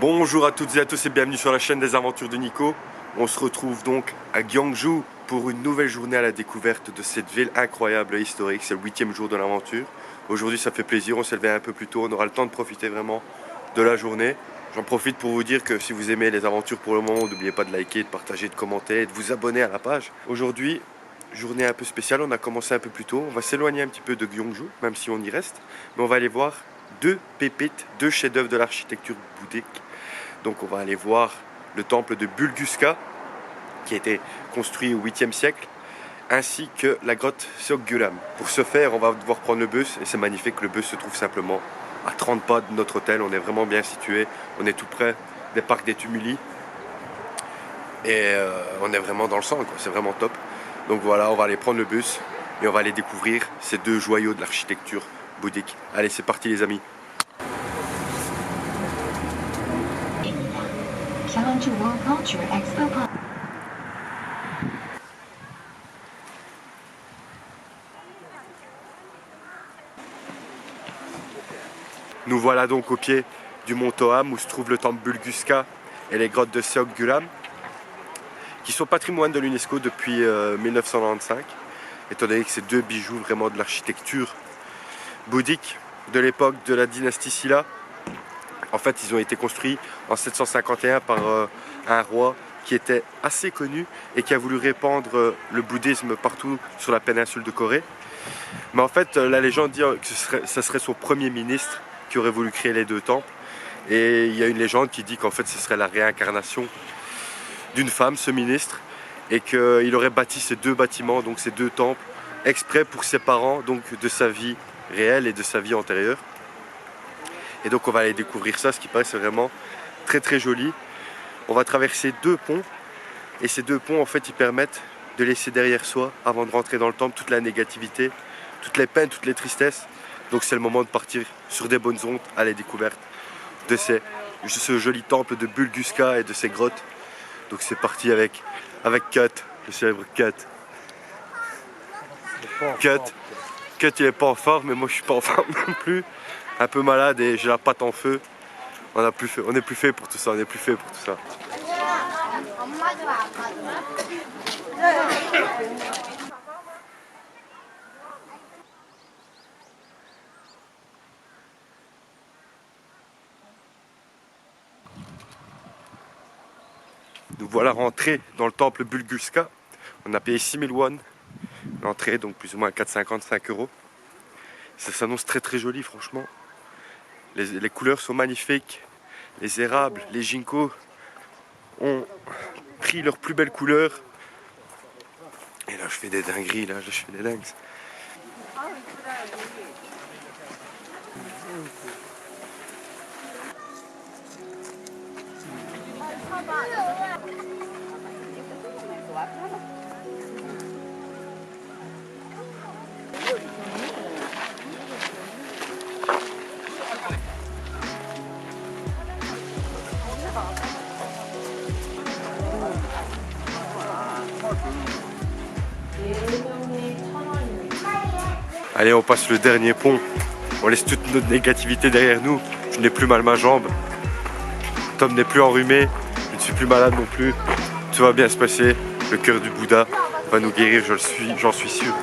Bonjour à toutes et à tous et bienvenue sur la chaîne des aventures de Nico. On se retrouve donc à Gyeongju pour une nouvelle journée à la découverte de cette ville incroyable et historique. C'est le 8e jour de l'aventure. Aujourd'hui ça fait plaisir, on s'est levé un peu plus tôt, on aura le temps de profiter vraiment de la journée. J'en profite pour vous dire que si vous aimez les aventures pour le moment, n'oubliez pas de liker, de partager, de commenter et de vous abonner à la page. Aujourd'hui, journée un peu spéciale, on a commencé un peu plus tôt. On va s'éloigner un petit peu de Gyeongju, même si on y reste. Mais on va aller voir deux pépites, deux chefs-d'œuvre de l'architecture bouddhique. Donc on va aller voir le temple de Bulguska, qui a été construit au 8e siècle, ainsi que la grotte Seokguram. Pour ce faire, on va devoir prendre le bus, et c'est magnifique, le bus se trouve simplement à 30 pas de notre hôtel. On est vraiment bien situé, on est tout près des parcs des Tumuli, et on est vraiment dans le centre, c'est vraiment top. Donc voilà, on va aller prendre le bus, et on va aller découvrir ces deux joyaux de l'architecture bouddhique. Allez, c'est parti les amis. Nous voilà donc au pied du mont Toham où se trouve le temple Bulguska et les grottes de Seokguram, qui sont patrimoine de l'UNESCO depuis 1995, étant donné que c'est deux bijoux vraiment de l'architecture bouddhique de l'époque de la dynastie Silla. En fait, ils ont été construits en 751 par un roi qui était assez connu et qui a voulu répandre le bouddhisme partout sur la péninsule de Corée. Mais en fait, la légende dit que ce serait son premier ministre qui aurait voulu créer les deux temples. Et il y a une légende qui dit qu'en fait, ce serait la réincarnation d'une femme, ce ministre, et qu'il aurait bâti ces deux bâtiments, donc ces deux temples, exprès pour ses parents, donc de sa vie réelle et de sa vie antérieure. Et donc on va aller découvrir ça, ce qui paraît c'est vraiment très très joli. On va traverser deux ponts, et ces deux ponts en fait ils permettent de laisser derrière soi, avant de rentrer dans le temple, toute la négativité, toutes les peines, toutes les tristesses. Donc c'est le moment de partir sur des bonnes ondes à la découverte de ce joli temple de Bulguska et de ces grottes. Donc c'est parti avec Cut, le célèbre Cut. Cut il est pas en forme, mais moi je suis pas en forme non plus. Un peu malade et j'ai la patte en feu. On est plus fait pour tout ça, on est plus fait pour tout ça. Nous voilà rentrés dans le temple Bulguska. On a payé 6000 won l'entrée, donc plus ou moins 4,55 €. Ça s'annonce très très joli franchement. Les couleurs sont magnifiques. Les érables, les ginkgos ont pris leurs plus belles couleurs. Et là je fais des dingueries, là je fais des dingues. Allez, on passe le dernier pont. On laisse toute notre négativité derrière nous. Je n'ai plus mal ma jambe. Tom n'est plus enrhumé. Je ne suis plus malade non plus. Tout va bien se passer. Le cœur du Bouddha va nous guérir, j'en suis sûr.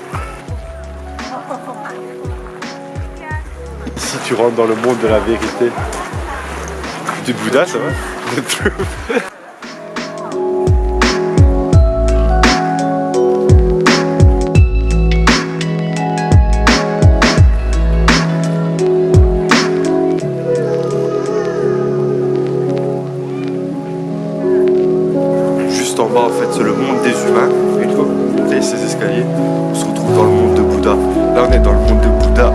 Si tu rentres dans le monde de la vérité du Bouddha, ça va? En bas en fait c'est le monde des humains, et une fois que vous montez ces escaliers, on se retrouve dans le monde de Bouddha. Là on est dans le monde de Bouddha.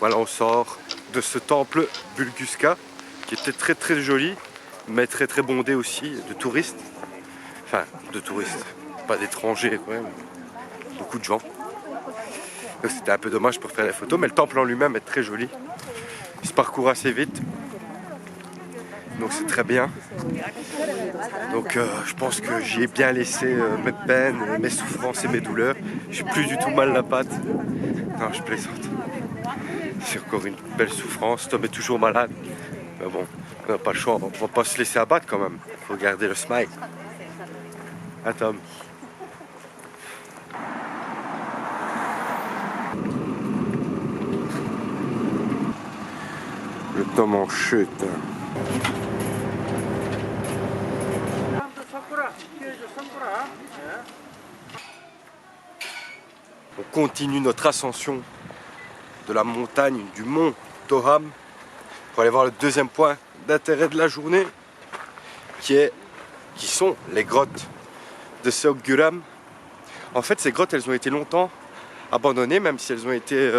Voilà, on sort de ce temple Bulguska qui était très très joli, mais très très bondé aussi de touristes. Enfin, de touristes, pas d'étrangers quand même, beaucoup de gens. Donc c'était un peu dommage pour faire les photos, mais le temple en lui-même est très joli. Il se parcourt assez vite, donc c'est très bien. Donc je pense que j'y ai bien laissé mes peines, mes souffrances et mes douleurs. J'ai plus du tout mal la patte. Non, je plaisante. C'est encore une belle souffrance. Tom est toujours malade. Mais bon, on n'a pas le choix. On ne va pas se laisser abattre quand même. Il faut garder le smile. Hein, Tom? Le Tom en chute. On continue notre ascension de la montagne du mont Toham pour aller voir le deuxième point d'intérêt de la journée qui sont les grottes de Seokguram. En fait, ces grottes, elles ont été longtemps abandonnées, même si elles ont été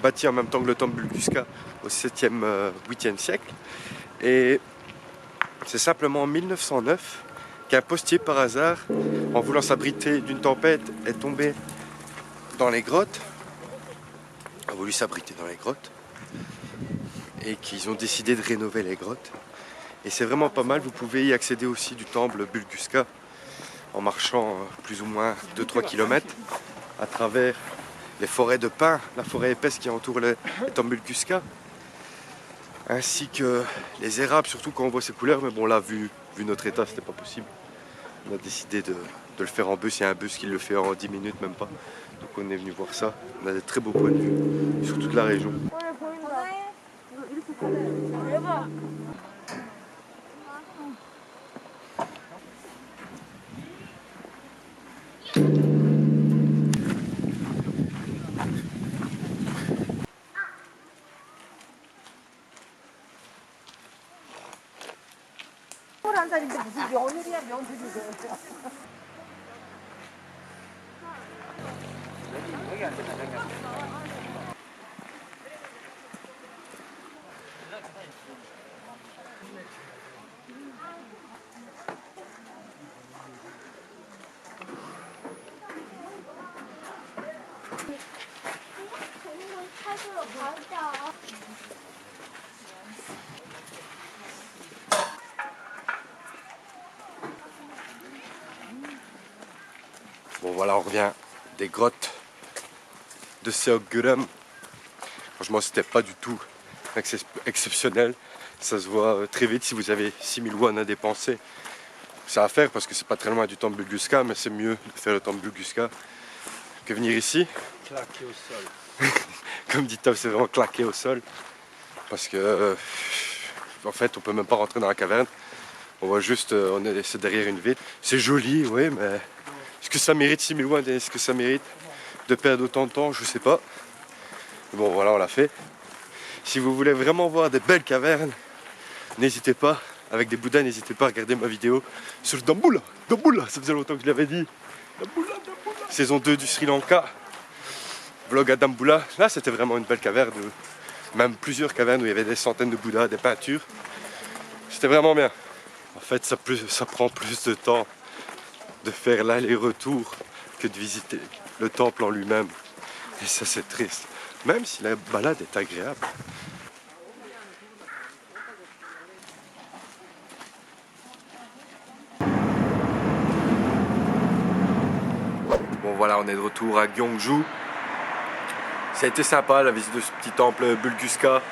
bâties en même temps que le temple Bulguska au 7e, 8e siècle. Et c'est simplement en 1909 qu'un postier par hasard, en voulant s'abriter d'une tempête, est tombé dans les grottes, a voulu s'abriter dans les grottes, et qu'ils ont décidé de rénover les grottes. Et c'est vraiment pas mal, vous pouvez y accéder aussi du temple Bulguska en marchant plus ou moins 2-3 km à travers les forêts de pins, la forêt épaisse qui entoure le temple Bulguska, ainsi que les érables, surtout quand on voit ces couleurs. Mais bon, là, vu notre état, c'était pas possible. On a décidé de le faire en bus. Il y a un bus qui le fait en 10 minutes, même pas. Donc on est venu voir ça. On a des très beaux points de vue sur toute la région. Bon voilà, on revient des grottes de Seokguram. Franchement, c'était pas du tout exceptionnel. Ça se voit très vite. Si vous avez 6000 won à dépenser, c'est à faire parce que c'est pas très loin du temple Bulguska, mais c'est mieux de faire le temple Bulguska que venir ici. Claqué au sol. Comme dit Tom, c'est vraiment claqué au sol. Parce que en fait, on peut même pas rentrer dans la caverne. On voit juste, c'est derrière une vitre. C'est joli, oui, mais est-ce que ça mérite 6000 won? Est-ce que ça mérite de perdre autant de temps? Je sais pas. Bon, voilà, on l'a fait. Si vous voulez vraiment voir des belles cavernes, n'hésitez pas. Avec des bouddhas, n'hésitez pas à regarder ma vidéo sur Dambulla. Dambulla, ça faisait longtemps que je l'avais dit. Dambulla. Saison 2 du Sri Lanka. Vlog à Dambulla. Là, c'était vraiment une belle caverne. Même plusieurs cavernes où il y avait des centaines de bouddhas, des peintures. C'était vraiment bien. En fait, ça prend plus de temps de faire l'aller-retour que de visiter le temple en lui-même. Et ça, c'est triste. Même si la balade est agréable. Bon voilà, on est de retour à Gyeongju. Ça a été sympa la visite de ce petit temple Bulguska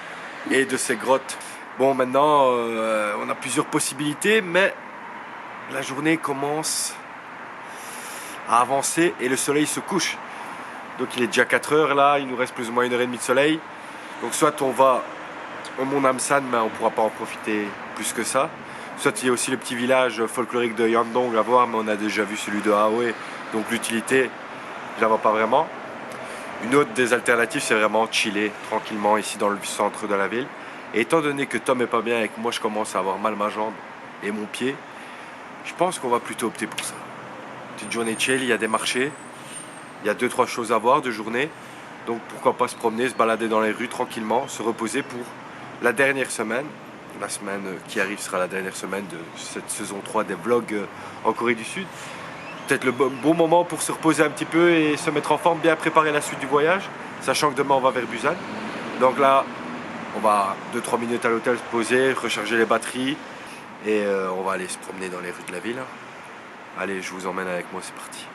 et de ces grottes. Bon, maintenant on a plusieurs possibilités, mais la journée commence à avancer et le soleil se couche. Donc il est déjà 4 heures là, il nous reste plus ou moins 1h30 de soleil. Donc soit on va au Mont Namsan, mais on ne pourra pas en profiter plus que ça. Soit il y a aussi le petit village folklorique de Yandong à voir, mais on a déjà vu celui de Haoe. Donc l'utilité, je la vois pas vraiment. Une autre des alternatives, c'est vraiment chiller tranquillement ici dans le centre de la ville. Et étant donné que Tom est pas bien et que moi je commence à avoir mal ma jambe et mon pied, je pense qu'on va plutôt opter pour ça. Petite journée chill, il y a des marchés, il y a 2-3 choses à voir de journée. Donc pourquoi pas se promener, se balader dans les rues tranquillement, se reposer pour la dernière semaine. La semaine qui arrive sera la dernière semaine de cette saison 3 des vlogs en Corée du Sud. Peut-être le bon moment pour se reposer un petit peu et se mettre en forme, bien préparer la suite du voyage, sachant que demain on va vers Busan. Donc là, on va 2-3 minutes à l'hôtel se poser, recharger les batteries et on va aller se promener dans les rues de la ville. Allez, je vous emmène avec moi, c'est parti.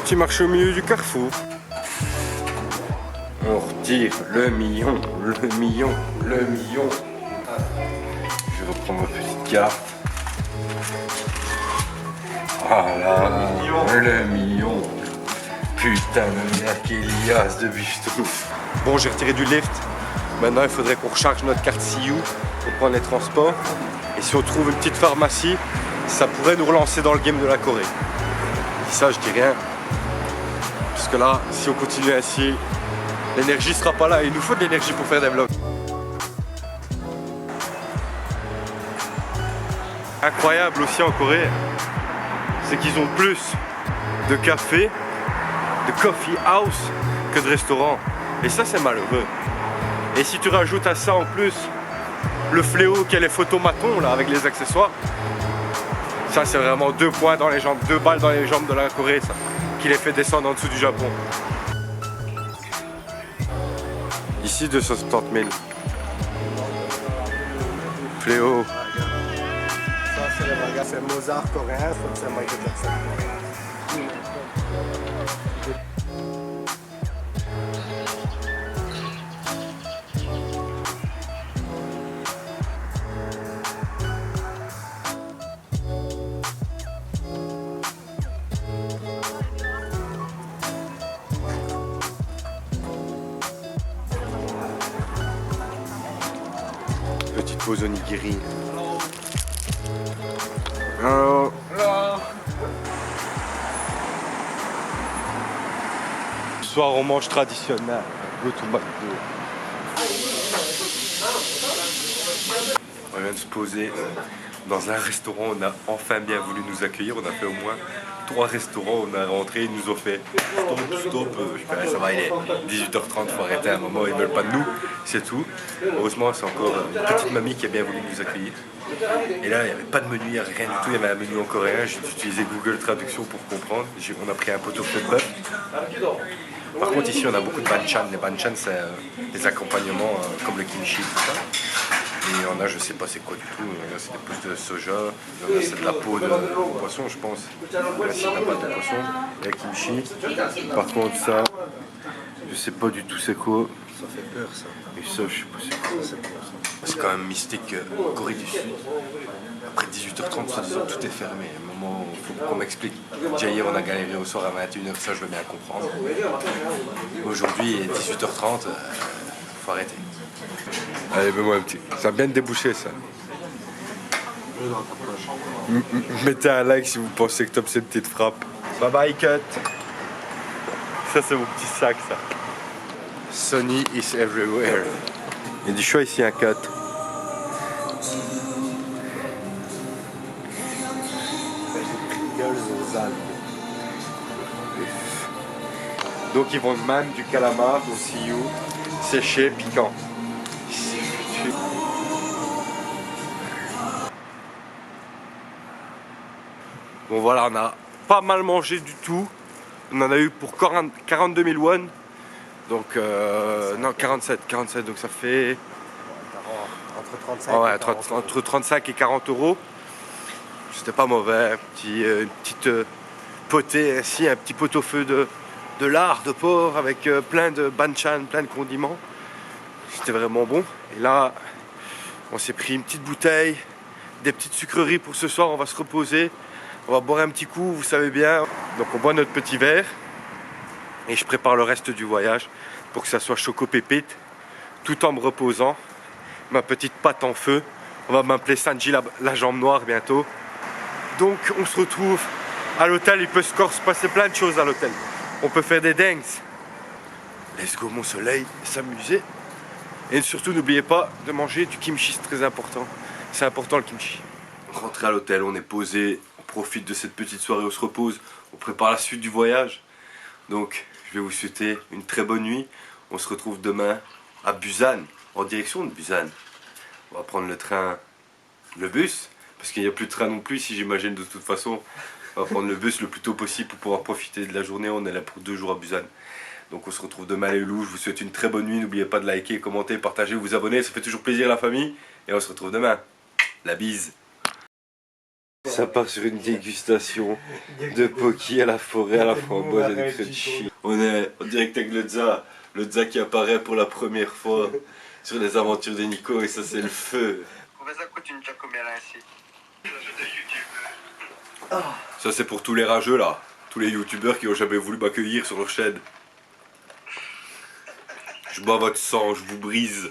Petit marché au milieu du carrefour. On retire le million, le million, le million. Je vais reprendre ma petite carte. Voilà, le million. Putain de merde, quelle liasse de bifton. Bon, j'ai retiré du lift. Maintenant, il faudrait qu'on recharge notre carte CU pour prendre les transports. Et si on trouve une petite pharmacie, ça pourrait nous relancer dans le game de la Corée. Et ça, je dis rien. Parce que là, si on continue ainsi, l'énergie sera pas là. Il nous faut de l'énergie pour faire des vlogs. Incroyable aussi en Corée, c'est qu'ils ont plus de cafés, de coffee house que de restaurants. Et ça, c'est malheureux. Et si tu rajoutes à ça en plus le fléau qu'est les photomatons là avec les accessoires, ça c'est vraiment 2 points dans les jambes, 2 balles dans les jambes de la Corée, ça, qui les fait descendre en dessous du Japon. Ici 270 000. Fléau. Ça c'est Mozart coréen, ça c'est Michael Jackson. Petite pause onigiri. Alors, ce soir on mange traditionnel. Go to McDo. On vient de se poser dans un restaurant. On a enfin bien voulu nous accueillir. On a fait au moins 3 restaurants. On est rentré, ils nous ont fait stop. Ça va, il est 18h30, faut arrêter un moment. Ils veulent pas de nous, c'est tout. Heureusement, c'est encore une petite mamie qui a bien voulu nous accueillir. Et là, il n'y avait pas de menu, il n'y avait rien du tout. Il y avait un menu en coréen. J'ai utilisé Google Traduction pour comprendre. On a pris un pot-au-feu de bœuf. Par contre, ici, on a beaucoup de banchan. Les banchan, c'est des accompagnements comme le kimchi, tout ça. Et on a, je sais pas c'est quoi du tout. Là, c'est des pousses de soja. Là, c'est de la peau de poisson, je pense. Là, c'est de la pâte de poisson. Et le kimchi. Par contre, ça, je sais pas du tout c'est quoi. Ça fait peur ça. Et ça, je sais pas c'est quoi. C'est quand même mystique, Corée du Sud. Après 18h30, soi-disant, tout est fermé. À un moment, il faut qu'on m'explique. Déjà hier, on a galéré au soir à 21h, ça je veux bien comprendre. Aujourd'hui, il est 18h30, faut arrêter. Allez, mets-moi un petit. Ça a bien débouché, ça. Mettez un like si vous pensez que Top c'est une petite frappe. Bye bye, cut. Ça, c'est mon petit sac, ça. Sony is everywhere. Il y a du choix ici, un cut. Aux Alpes. Donc ils vendent même du calamar au CU, séché, piquant. Bon voilà, on a pas mal mangé du tout. On en a eu pour 42 000 won. Donc non, 47, donc ça fait entre 35 et 40 euros. C'était pas mauvais, une petite potée ainsi, un petit pot-au-feu de de lard de porc avec plein de banchan, plein de condiments. C'était vraiment bon. Et là, on s'est pris une petite bouteille, des petites sucreries pour ce soir. On va se reposer, on va boire un petit coup, vous savez bien. Donc on boit notre petit verre et je prépare le reste du voyage pour que ça soit choco pépite, tout en me reposant. Ma petite pâte en feu. On va m'appeler Sanji la jambe noire bientôt. Donc on se retrouve à l'hôtel. Il peut se passer plein de choses à l'hôtel. On peut faire des dingues. Let's go mon soleil, s'amuser. Et surtout n'oubliez pas de manger du kimchi, c'est très important. C'est important le kimchi. Rentré à l'hôtel, on est posé, on profite de cette petite soirée, on se repose, on prépare la suite du voyage. Donc je vais vous souhaiter une très bonne nuit. On se retrouve demain à Busan, en direction de Busan. On va prendre le train, le bus, parce qu'il n'y a plus de train non plus ici, j'imagine de toute façon. On va prendre le bus le plus tôt possible pour pouvoir profiter de la journée. On est là pour 2 jours à Busan. Donc on se retrouve demain les loups. Je vous souhaite une très bonne nuit. N'oubliez pas de liker, commenter, partager, vous abonner. Ça fait toujours plaisir à la famille. Et on se retrouve demain. La bise. Ça part sur une dégustation de Pocky à la forêt, à la framboise et de crunchy. On est en direct avec le Za qui apparaît pour la première fois sur les aventures de Nico. Et ça c'est le feu. Ça c'est pour tous les rageux là. Tous les youtubeurs qui ont jamais voulu m'accueillir sur leur chaîne. Je bois votre sang, je vous brise.